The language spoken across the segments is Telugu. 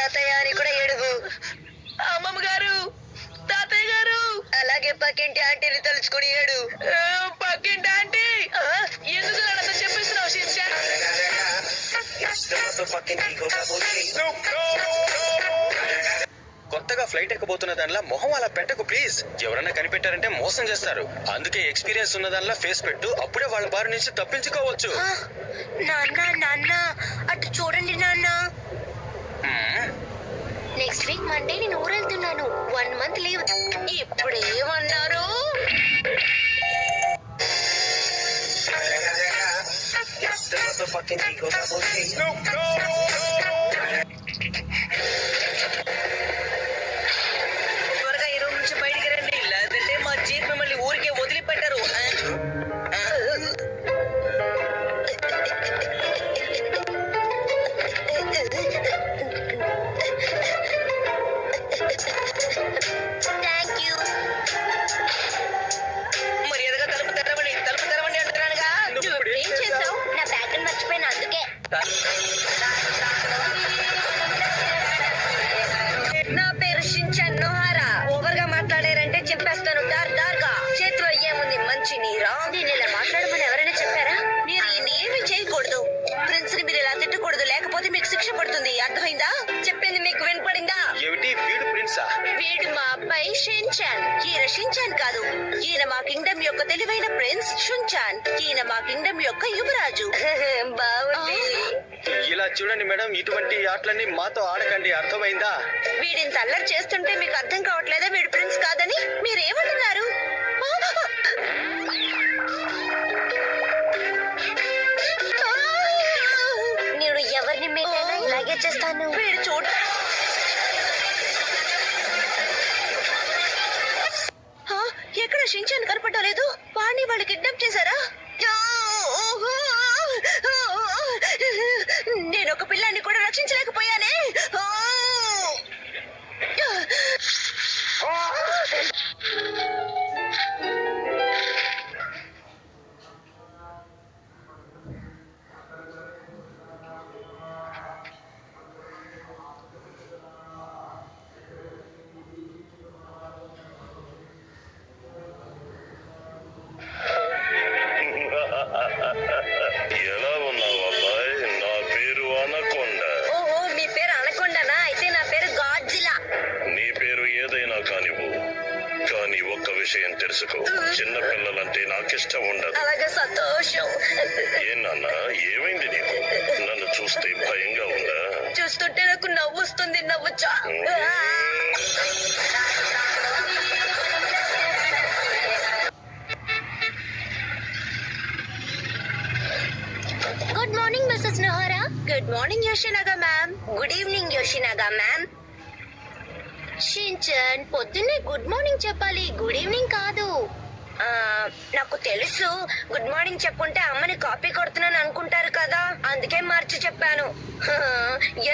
తాతయ్య అని కూడా ఏడుగు. అమ్మమ్మ గారు, తాతయ్య గారు. అలాగే పక్కింటి ఆంటీని తలుచుకుని ఏడు. పక్కింటి ఆంటీ ఎందుకు నన్ను చెప్పిస్తున్నావు షిన్చాన్? కొత్తగా ఫ్లైట్ ఎక్కబోతున్న దానిలా మొహం అలా పెట్టకు ప్లీజ్. ఎవరన్నా కనిపెట్టారంటే మోసం చేస్తారు. అందుకే ఎక్స్పీరియన్స్ ఉన్న దానిలా ఫేస్ పెట్టు, అప్పుడే వాళ్ళ బారి నుంచి తప్పించుకోవచ్చు. నాన్న అటు చూడండి నాన్న. నెక్స్ట్ వీక్ మండే నేను ఊరెళ్తున్నాను. 1 month లీవ్. ఇప్పుడు ఏమన్నారు? త్వరగా ఈ రూమ్ నుంచి బయటికి రండి, లేదంటే మా జీప్ మిమ్మల్ని ఊరికే వదిలిపెట్టరు. మర్యాదగా తలుపు తెరవండి అంటున్నానుగా. ఏం చేసావు? నా బ్యాగ్ మర్చిపోయిన అందుకే. నా పేరు షిన్చాన్ నోహారా. ఓవర్ గా మాట్లాడారంటే చెప్పేస్తాను. దార్గా చేతిలో ఏముంది? మంచి నీరా? నేను ఇలా మాట్లాడమని ఎవరైనా చెప్పారా? మీరు ఏమీ చేయకూడదు. ప్రిన్స్ ని మీరు ఇలా తిట్టకూడదు, లేకపోతే మీకు శిక్ష పడుతుంది. అర్థమైందా? చెప్పింది మీకు వినపడిందా? ఏమిటి వీడు ప్రిన్సా? వీడు మా అబ్బాయి షిన్చాన్. ఈయన షిన్చాన్ కాదు, ఈయన మా కింగ్డమ్ యొక్క తెలివైన ప్రిన్స్ షున్చాన్. ఈయన మా కింగ్డమ్ యొక్క యువరాజు. బాగుంది. ఇలా చూడండి మేడం, ఇటువంటి ఆటలన్నీ మాతో ఆడకండి, అర్థమైందా? వీడిని అల్లరి చేస్తుంటే మీకు అర్థం కావట్లేదా వీడు ప్రిన్స్ కాదని? మీరేమంటున్నారు? నేను ఎవరిని మీకైనా ఇలాగే చేస్తాను. వీడు చూడ ఎక్కడ షిన్చాన్ కనపడలేదు. వాణ్ణి వాళ్ళు కిడ్నాప్ చేశారా? నేను ఒక పిల్లాన్ని కూడా రక్షించలేకపోయానే. ఎలా ఉన్నావు అబ్బాయి? నా పేరు అనకొండ. ఓహో, మీ పేరు అనకొండనా? అయితే నా పేరు గాడ్జిలా. నీ పేరు ఏదైనా కానివ్వు, కానీ ఒక్క విషయం తెలుసుకో, చిన్న పిల్లలంటే నాకిష్టం ఉండదు. అలాగే, సంతోషం. ఏనాన్న, ఏమైంది నీకు? నన్ను చూస్తే భయంగా ఉందా? చూస్తుంటే నాకు నవ్వు వస్తుంది. నవ్వుచా? Good morning Mrs Nohara. Good morning Yoshinaga ma'am. Good evening Yoshinaga ma'am. Shinchan, పొద్దున్నే గుడ్ మార్నింగ్ చెప్పాలి, గుడ్ ఈవినింగ్ కాదు. నాకు తెలుసు, గుడ్ మార్నింగ్ చెప్పుంటే అమ్మని కాపీ కొడుతున్నాను అనుకుంటారు కదా, అందుకే మార్చి చెప్పాను.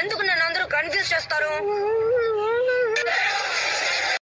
ఎందుకు నన్ను అందరూ కన్ఫ్యూజ్ చేస్తారు?